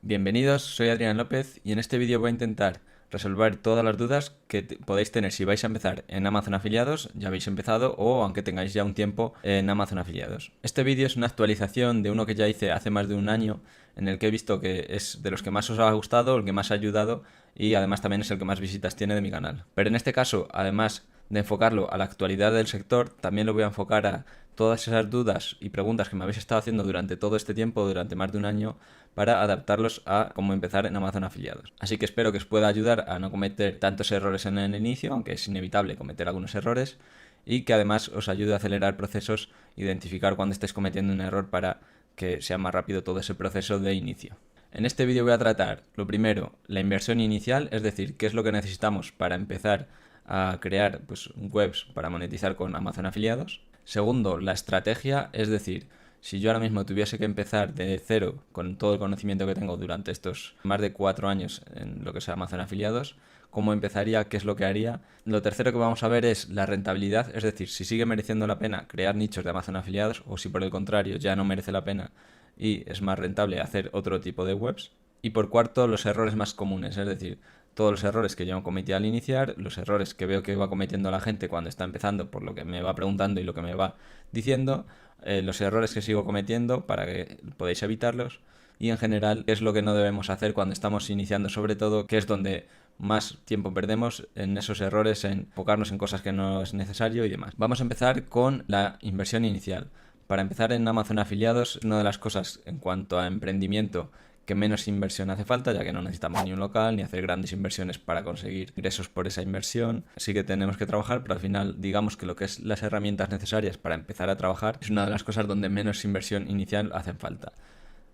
Bienvenidos, soy Adrián López y en este vídeo voy a intentar resolver todas las dudas que podéis tener si vais a empezar en Amazon Afiliados, ya habéis empezado o aunque tengáis ya un tiempo en Amazon Afiliados. Este vídeo es una actualización de uno que ya hice hace más de un año, en el que he visto que es de los que más os ha gustado, el que más ha ayudado y además también es el que más visitas tiene de mi canal. Pero en este caso, además de enfocarlo a la actualidad del sector, también lo voy a enfocar a todas esas dudas y preguntas que me habéis estado haciendo durante todo este tiempo, durante más de un año, para adaptarlos a cómo empezar en Amazon Afiliados. Así que espero que os pueda ayudar a no cometer tantos errores en el inicio, aunque es inevitable cometer algunos errores, y que además os ayude a acelerar procesos, identificar cuando estéis cometiendo un error para que sea más rápido todo ese proceso de inicio. En este vídeo voy a tratar, lo primero, la inversión inicial, es decir, qué es lo que necesitamos para empezar a crear webs para monetizar con Amazon Afiliados. Segundo, la estrategia, es decir, si yo ahora mismo tuviese que empezar de cero con todo el conocimiento que tengo durante estos más de 4 años en lo que es Amazon Afiliados, ¿cómo empezaría? ¿Qué es lo que haría? Lo tercero que vamos a ver es la rentabilidad, es decir, si sigue mereciendo la pena crear nichos de Amazon Afiliados o si por el contrario ya no merece la pena y es más rentable hacer otro tipo de webs. Y por cuarto, los errores más comunes, es decir, todos los errores que yo cometí al iniciar, los errores que veo que va cometiendo la gente cuando está empezando por lo que me va preguntando y lo que me va diciendo, los errores que sigo cometiendo para que podáis evitarlos y en general qué es lo que no debemos hacer cuando estamos iniciando, sobre todo, que es donde más tiempo perdemos en esos errores, en enfocarnos en cosas que no es necesario y demás. Vamos a empezar con la inversión inicial. Para empezar en Amazon Afiliados, una de las cosas en cuanto a emprendimiento que menos inversión hace falta, ya que no necesitamos ni un local ni hacer grandes inversiones para conseguir ingresos por esa inversión. Sí que tenemos que trabajar, pero al final digamos que lo que es las herramientas necesarias para empezar a trabajar es una de las cosas donde menos inversión inicial hacen falta.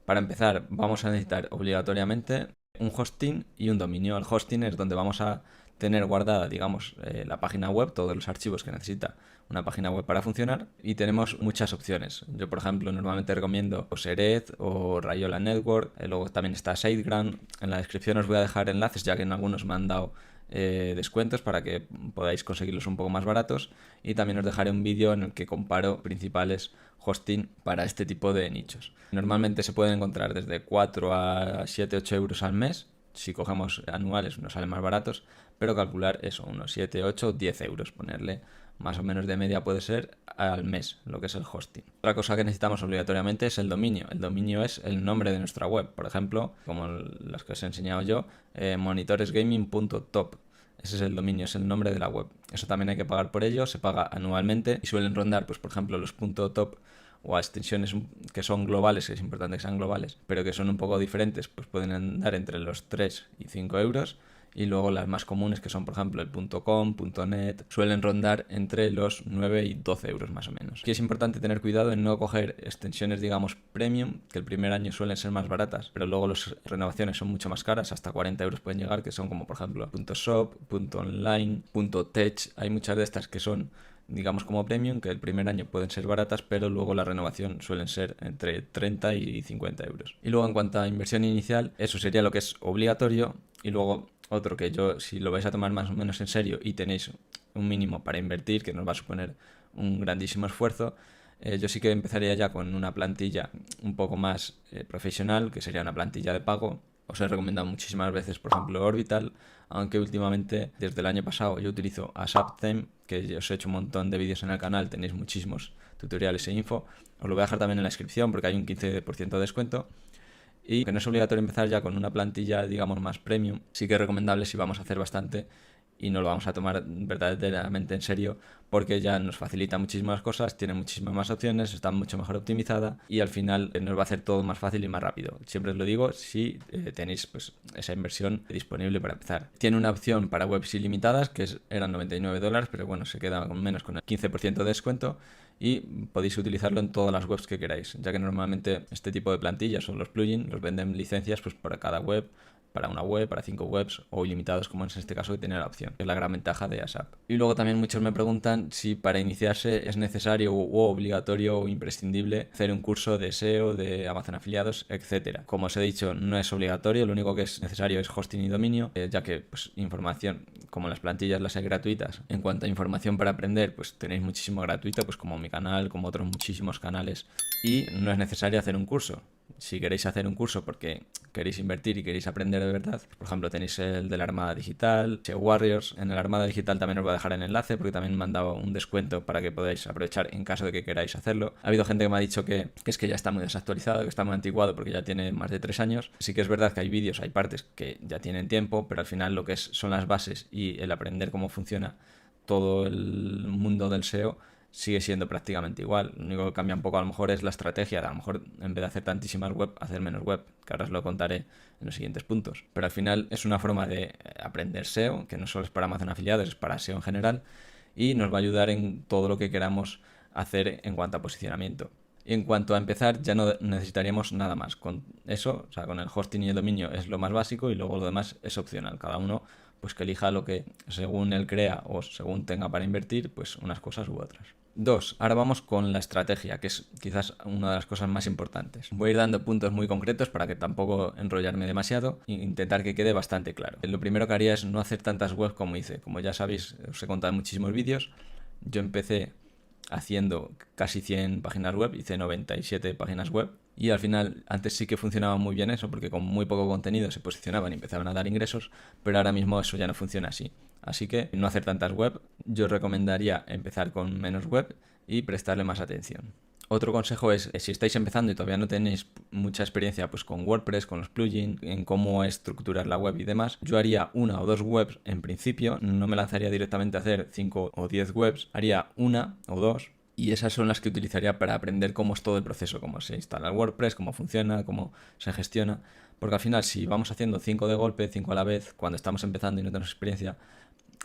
Para empezar vamos a necesitar obligatoriamente un hosting y un dominio. El hosting es donde vamos a tener guardada, digamos, la página web, todos los archivos que necesita una página web para funcionar y tenemos muchas opciones. Yo, por ejemplo, normalmente recomiendo Sered o Rayola Network, luego también está SiteGround. En la descripción os voy a dejar enlaces, ya que en algunos me han dado descuentos para que podáis conseguirlos un poco más baratos y también os dejaré un vídeo en el que comparo principales hosting para este tipo de nichos. Normalmente se pueden encontrar desde 4 a 7, 8 euros al mes. Si cogemos anuales nos salen más baratos, pero calcular eso, unos 7, 8, 10 euros, ponerle más o menos de media puede ser al mes, lo que es el hosting. Otra cosa que necesitamos obligatoriamente es el dominio. El dominio es el nombre de nuestra web, por ejemplo, como las que os he enseñado yo, monitoresgaming.top. Ese es el dominio, es el nombre de la web. Eso también hay que pagar por ello, se paga anualmente y suelen rondar, pues por ejemplo, los .top o a extensiones que son globales, que es importante que sean globales, pero que son un poco diferentes, pues pueden andar entre los 3 y 5 euros. Y luego las más comunes, que son por ejemplo el .com, .net, suelen rondar entre los 9 y 12 euros más o menos. Aquí es importante tener cuidado en no coger extensiones, digamos, premium, que el primer año suelen ser más baratas, pero luego las renovaciones son mucho más caras, hasta 40 euros pueden llegar, que son como por ejemplo .shop, .online, .tech. Hay muchas de estas que son, digamos, como premium, que el primer año pueden ser baratas, pero luego la renovación suelen ser entre 30 y 50 euros. Y luego en cuanto a inversión inicial, eso sería lo que es obligatorio. Y luego otro que yo, si lo vais a tomar más o menos en serio y tenéis un mínimo para invertir, que nos va a suponer un grandísimo esfuerzo, yo sí que empezaría ya con una plantilla un poco más profesional, que sería una plantilla de pago. Os he recomendado muchísimas veces, por ejemplo, Orbital, aunque últimamente, desde el año pasado, yo utilizo ASAP Theme, que yo os he hecho un montón de vídeos en el canal, tenéis muchísimos tutoriales e info. Os lo voy a dejar también en la descripción porque hay un 15% de descuento. Y que no es obligatorio empezar ya con una plantilla, digamos, más premium. Sí que es recomendable si vamos a hacer bastante y no lo vamos a tomar verdaderamente en serio, porque ya nos facilita muchísimas cosas, tiene muchísimas más opciones, está mucho mejor optimizada y al final nos va a hacer todo más fácil y más rápido. Siempre os lo digo si tenéis pues esa inversión disponible para empezar. Tiene una opción para webs ilimitadas que eran $99, pero bueno, se queda con menos, con el 15% de descuento, y podéis utilizarlo en todas las webs que queráis, ya que normalmente este tipo de plantillas o los plugins los venden licencias pues para cada web, para una web, para 5 webs o ilimitados, como es en este caso, que tiene la opción, que es la gran ventaja de ASAP. Y luego también muchos me preguntan si para iniciarse es necesario o obligatorio o imprescindible hacer un curso de SEO, de Amazon Afiliados, etcétera. Como os he dicho, no es obligatorio, lo único que es necesario es hosting y dominio, ya que pues información, como las plantillas las hay gratuitas. En cuanto a información para aprender, pues tenéis muchísimo gratuito, pues como mi canal, como otros muchísimos canales, y no es necesario hacer un curso. Si queréis hacer un curso porque queréis invertir y queréis aprender de verdad, por ejemplo, tenéis el de la Armada Digital, SEO Warriors. En la Armada Digital también os voy a dejar el enlace porque también me han dado un descuento para que podáis aprovechar en caso de que queráis hacerlo. Ha habido gente que me ha dicho que es que ya está muy desactualizado, que está muy anticuado porque ya tiene más de 3 años. Sí que es verdad que hay vídeos, hay partes que ya tienen tiempo, pero al final lo que son las bases y el aprender cómo funciona todo el mundo del SEO sigue siendo prácticamente igual. Lo único que cambia un poco a lo mejor es la estrategia. A lo mejor en vez de hacer tantísimas web, hacer menos web, que ahora os lo contaré en los siguientes puntos. Pero al final es una forma de aprender SEO, que no solo es para Amazon Afiliados, es para SEO en general, y nos va a ayudar en todo lo que queramos hacer en cuanto a posicionamiento. Y en cuanto a empezar, ya no necesitaríamos nada más. Con eso, o sea, con el hosting y el dominio es lo más básico y luego lo demás es opcional. Cada uno pues que elija lo que según él crea o según tenga para invertir, pues unas cosas u otras. 2. Ahora vamos con la estrategia, que es quizás una de las cosas más importantes. Voy a ir dando puntos muy concretos para que tampoco enrollarme demasiado e intentar que quede bastante claro. Lo primero que haría es no hacer tantas webs como hice. Como ya sabéis, os he contado en muchísimos vídeos. Yo empecé haciendo casi 100 páginas web, hice 97 páginas web. Y al final, antes sí que funcionaba muy bien eso, porque con muy poco contenido se posicionaban y empezaban a dar ingresos, pero ahora mismo eso ya no funciona así. Así que no hacer tantas web, yo recomendaría empezar con menos web y prestarle más atención. Otro consejo es, si estáis empezando y todavía no tenéis mucha experiencia pues con WordPress, con los plugins, en cómo estructurar la web y demás, yo haría 1 o 2 webs en principio, no me lanzaría directamente a hacer 5 o 10 webs, haría 1 o 2. Y esas son las que utilizaría para aprender cómo es todo el proceso, cómo se instala el WordPress, cómo funciona, cómo se gestiona. Porque al final, si vamos haciendo 5 de golpe, 5 a la vez, cuando estamos empezando y no tenemos experiencia,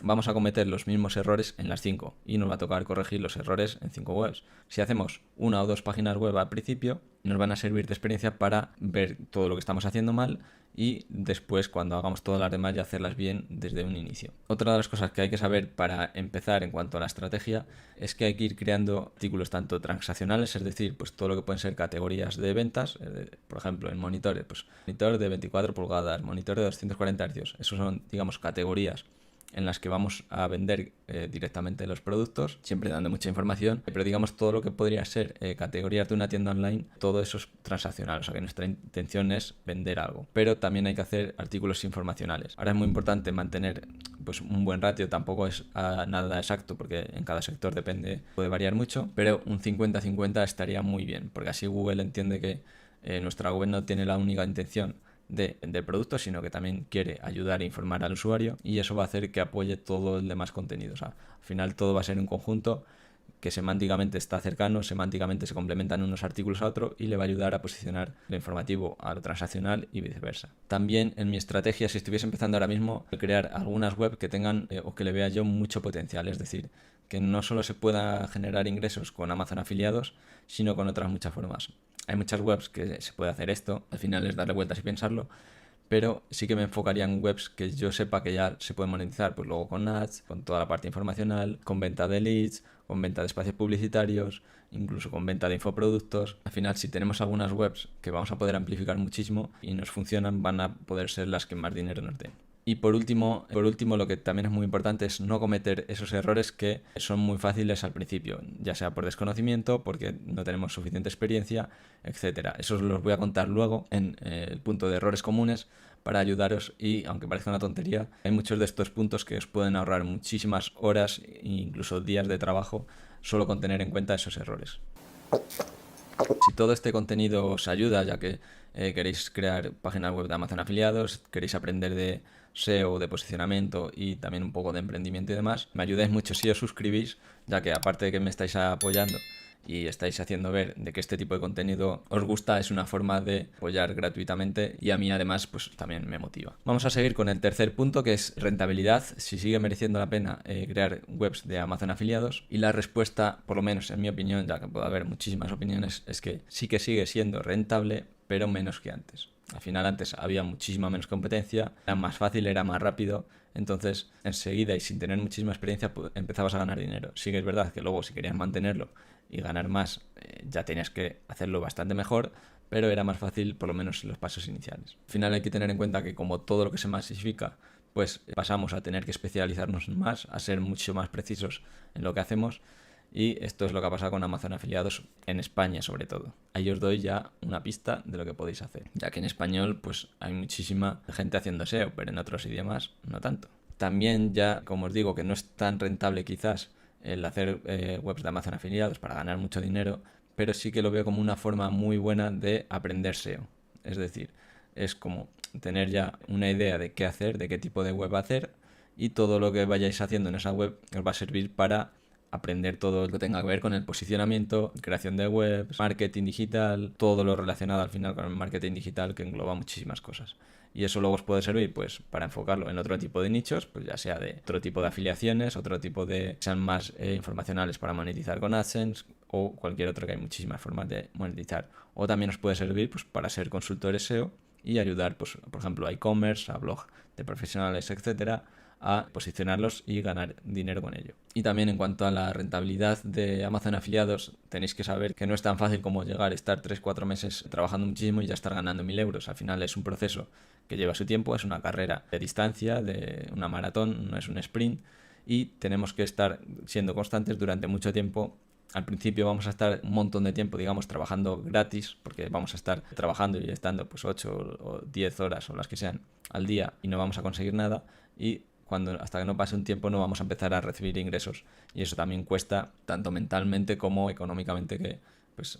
vamos a cometer los mismos errores en las 5 y nos va a tocar corregir los errores en 5 webs. Si hacemos 1 o 2 páginas web al principio, nos van a servir de experiencia para ver todo lo que estamos haciendo mal y después, cuando hagamos todas las demás, ya hacerlas bien desde un inicio. Otra de las cosas que hay que saber para empezar en cuanto a la estrategia es que hay que ir creando artículos tanto transaccionales, es decir, pues todo lo que pueden ser categorías de ventas, por ejemplo, en monitores, pues monitor de 24 pulgadas, monitor de 240 Hz, esos son, digamos, categorías en las que vamos a vender directamente los productos, siempre dando mucha información, pero digamos todo lo que podría ser categorías de una tienda online, todo eso es transaccional, o sea que nuestra intención es vender algo, pero también hay que hacer artículos informacionales. Ahora es muy importante mantener pues un buen ratio, tampoco es nada exacto porque en cada sector depende, puede variar mucho, pero un 50-50 estaría muy bien, porque así Google entiende que nuestra web no tiene la única intención de vender productos, sino que también quiere ayudar e informar al usuario y eso va a hacer que apoye todo el demás contenido. O sea, al final todo va a ser un conjunto que semánticamente está cercano, semánticamente se complementan unos artículos a otro y le va a ayudar a posicionar lo informativo a lo transaccional y viceversa. También en mi estrategia, si estuviese empezando ahora mismo, crear algunas web que tengan o que le vea yo mucho potencial, es decir, que no solo se pueda generar ingresos con Amazon afiliados, sino con otras muchas formas. Hay muchas webs que se puede hacer esto, al final es darle vueltas y pensarlo, pero sí que me enfocaría en webs que yo sepa que ya se pueden monetizar, pues luego con ads, con toda la parte informacional, con venta de leads, con venta de espacios publicitarios, incluso con venta de infoproductos. Al final, si tenemos algunas webs que vamos a poder amplificar muchísimo y nos funcionan, van a poder ser las que más dinero nos den. Y por último, lo que también es muy importante es no cometer esos errores que son muy fáciles al principio, ya sea por desconocimiento, porque no tenemos suficiente experiencia, etcétera. Eso os los voy a contar luego en el punto de errores comunes para ayudaros y, aunque parezca una tontería, hay muchos de estos puntos que os pueden ahorrar muchísimas horas e incluso días de trabajo solo con tener en cuenta esos errores. Si todo este contenido os ayuda, ya que queréis crear páginas web de Amazon afiliados, queréis aprender de SEO, de posicionamiento y también un poco de emprendimiento y demás, me ayudáis mucho si os suscribís, ya que aparte de que me estáis apoyando y estáis haciendo ver de que este tipo de contenido os gusta, es una forma de apoyar gratuitamente y a mí además pues también me motiva. Vamos a seguir con el tercer punto, que es rentabilidad, si sigue mereciendo la pena crear webs de Amazon afiliados, y la respuesta, por lo menos en mi opinión, ya que puede haber muchísimas opiniones, es que sí que sigue siendo rentable, pero menos que antes. Al final antes había muchísima menos competencia, era más fácil, era más rápido, entonces enseguida y sin tener muchísima experiencia empezabas a ganar dinero. Sí que es verdad que luego si querías mantenerlo y ganar más ya tenías que hacerlo bastante mejor, pero era más fácil por lo menos en los pasos iniciales. Al final hay que tener en cuenta que como todo lo que se masifica, pues pasamos a tener que especializarnos más, a ser mucho más precisos en lo que hacemos Y esto es lo que ha pasado con Amazon Afiliados en España sobre todo. Ahí os doy ya una pista de lo que podéis hacer, ya que en español pues hay muchísima gente haciendo SEO, pero en otros idiomas no tanto. También ya, como os digo, que no es tan rentable quizás el hacer webs de Amazon Afiliados para ganar mucho dinero, pero sí que lo veo como una forma muy buena de aprender SEO. Es decir, es como tener ya una idea de qué hacer, de qué tipo de web hacer, y todo lo que vayáis haciendo en esa web os va a servir para aprender todo lo que tenga que ver con el posicionamiento, creación de webs, marketing digital, todo lo relacionado al final con el marketing digital, que engloba muchísimas cosas. Y eso luego os puede servir pues para enfocarlo en otro tipo de nichos, pues ya sea de otro tipo de afiliaciones, otro tipo de que sean más informacionales para monetizar con AdSense o cualquier otro, que hay muchísimas formas de monetizar. O también os puede servir pues para ser consultores SEO y ayudar, pues, por ejemplo, a e-commerce, a blog de profesionales, etcétera, a posicionarlos y ganar dinero con ello. Y también en cuanto a la rentabilidad de Amazon Afiliados, tenéis que saber que no es tan fácil como llegar, estar 3-4 meses trabajando muchísimo y ya estar ganando 1.000 euros. Al final es un proceso que lleva su tiempo, es una carrera de distancia, de una maratón, no es un sprint, y tenemos que estar siendo constantes durante mucho tiempo. Al principio vamos a estar un montón de tiempo, digamos, trabajando gratis, porque vamos a estar trabajando y estando pues 8 o 10 horas o las que sean al día y no vamos a conseguir nada, y hasta que no pase un tiempo no vamos a empezar a recibir ingresos, y eso también cuesta tanto mentalmente como económicamente, que pues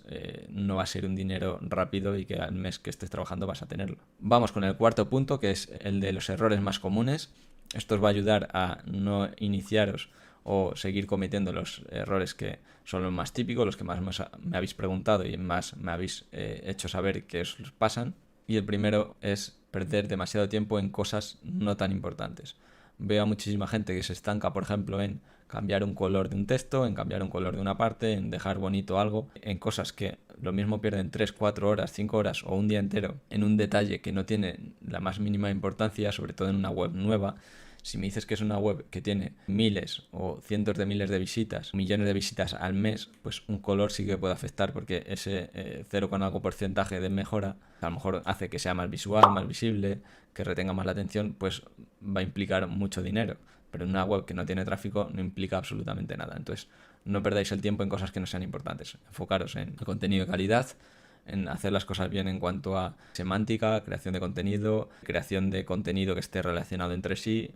no va a ser un dinero rápido y que al mes que estés trabajando vas a tenerlo. Vamos con el cuarto punto, que es el de los errores más comunes. Esto os va a ayudar a no iniciaros o seguir cometiendo los errores que son los más típicos, los que más me habéis preguntado y más me habéis hecho saber que os pasan. Y el primero es perder demasiado tiempo en cosas no tan importantes. Veo a muchísima gente que se estanca, por ejemplo, en cambiar un color de un texto, en cambiar un color de una parte, en dejar bonito algo, en cosas que lo mismo pierden 3, 4 horas, 5 horas o un día entero en un detalle que no tiene la más mínima importancia, sobre todo en una web nueva. Si me dices que es una web que tiene miles o cientos de miles de visitas, millones de visitas al mes, pues un color sí que puede afectar, porque ese 0, algo porcentaje de mejora a lo mejor hace que sea más visual, más visible, que retenga más la atención, pues va a implicar mucho dinero. Pero en una web que no tiene tráfico no implica absolutamente nada. Entonces no perdáis el tiempo en cosas que no sean importantes. Enfocaros en el contenido de calidad, en hacer las cosas bien en cuanto a semántica, creación de contenido que esté relacionado entre sí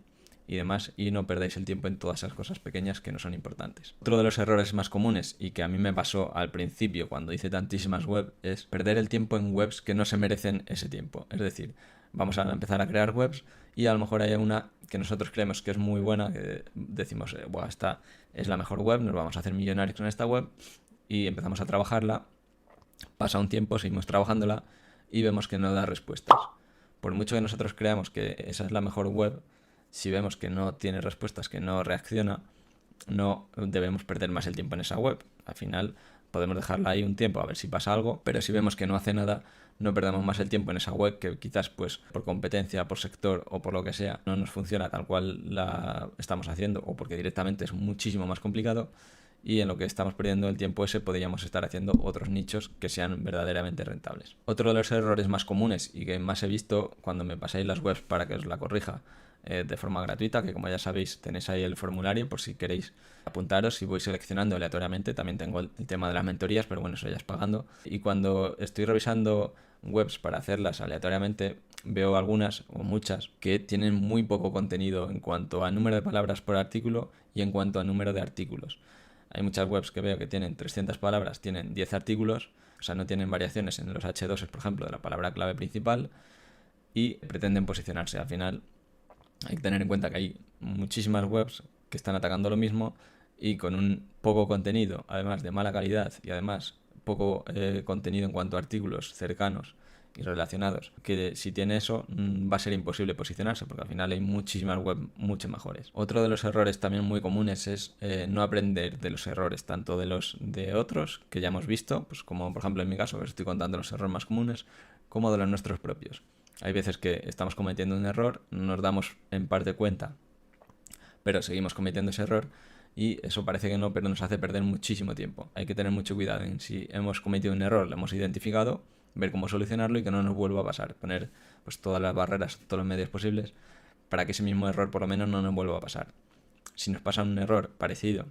y demás, y no perdáis el tiempo en todas esas cosas pequeñas que no son importantes. Otro de los errores más comunes, y que a mí me pasó al principio cuando hice tantísimas webs, es perder el tiempo en webs que no se merecen ese tiempo. Es decir, vamos a empezar a crear webs y a lo mejor hay una que nosotros creemos que es muy buena, que decimos, esta es la mejor web, nos vamos a hacer millonarios con esta web, y empezamos a trabajarla, pasa un tiempo, seguimos trabajándola y vemos que no da respuestas. Por mucho que nosotros creamos que esa es la mejor web, si vemos que no tiene respuestas, que no reacciona, no debemos perder más el tiempo en esa web. Al final podemos dejarla ahí un tiempo a ver si pasa algo, pero si vemos que no hace nada, no perdamos más el tiempo en esa web, que quizás pues por competencia, por sector o por lo que sea no nos funciona tal cual la estamos haciendo, o porque directamente es muchísimo más complicado, y en lo que estamos perdiendo el tiempo ese podríamos estar haciendo otros nichos que sean verdaderamente rentables. Otro de los errores más comunes y que más he visto cuando me pasáis las webs para que os la corrija de forma gratuita, que como ya sabéis tenéis ahí el formulario por si queréis apuntaros, y voy seleccionando aleatoriamente. También tengo el tema de las mentorías, pero bueno, eso ya es pagando. Y cuando estoy revisando webs para hacerlas aleatoriamente, veo algunas o muchas que tienen muy poco contenido en cuanto a número de palabras por artículo y en cuanto a número de artículos. Hay muchas webs que veo que tienen 300 palabras, tienen 10 artículos, o sea, no tienen variaciones en los H2, por ejemplo, de la palabra clave principal, y pretenden posicionarse. Al final hay que tener en cuenta que hay muchísimas webs que están atacando lo mismo y con un poco contenido, además de mala calidad, y además poco contenido en cuanto a artículos cercanos y relacionados, que si tiene eso va a ser imposible posicionarse, porque al final hay muchísimas webs mucho mejores. Otro de los errores también muy comunes es no aprender de los errores, tanto de los de otros que ya hemos visto, pues como por ejemplo en mi caso, que os estoy contando los errores más comunes, como de los nuestros propios. Hay veces que estamos cometiendo un error, no nos damos en parte cuenta, pero seguimos cometiendo ese error, y eso parece que no, pero nos hace perder muchísimo tiempo. Hay que tener mucho cuidado en si hemos cometido un error, lo hemos identificado, ver cómo solucionarlo y que no nos vuelva a pasar. Poner pues todas las barreras, todos los medios posibles para que ese mismo error por lo menos no nos vuelva a pasar. Si nos pasa un error parecido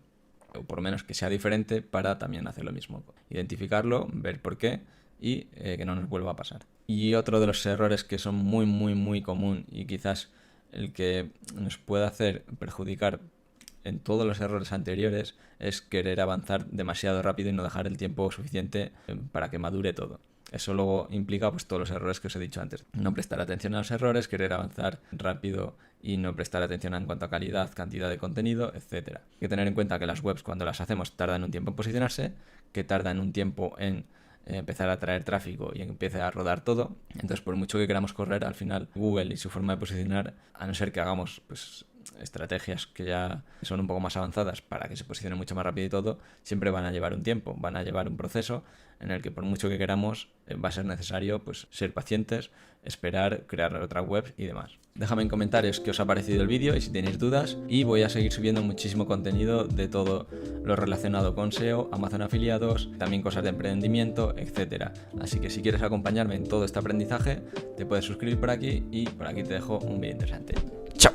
o por lo menos que sea diferente para también hacer lo mismo. Identificarlo, ver por qué y que no nos vuelva a pasar. Y otro de los errores que son muy común y quizás el que nos puede hacer perjudicar en todos los errores anteriores es querer avanzar demasiado rápido y no dejar el tiempo suficiente para que madure todo. Eso luego implica pues todos los errores que os he dicho antes. No prestar atención a los errores, querer avanzar rápido y no prestar atención en cuanto a calidad, cantidad de contenido, etc. Hay que tener en cuenta que las webs cuando las hacemos tardan un tiempo en posicionarse, que tardan un tiempo en empezar a traer tráfico y empiece a rodar todo. Entonces, por mucho que queramos correr, al final Google y su forma de posicionar, a no ser que hagamos pues estrategias que ya son un poco más avanzadas para que se posicione mucho más rápido y todo, siempre van a llevar un tiempo, van a llevar un proceso en el que por mucho que queramos va a ser necesario pues ser pacientes, esperar, crear otras webs y demás. Déjame en comentarios qué os ha parecido el vídeo y si tenéis dudas, y voy a seguir subiendo muchísimo contenido de todo lo relacionado con SEO, Amazon afiliados, también cosas de emprendimiento, etc. Así que si quieres acompañarme en todo este aprendizaje, te puedes suscribir por aquí y por aquí te dejo un vídeo interesante. ¡Chao!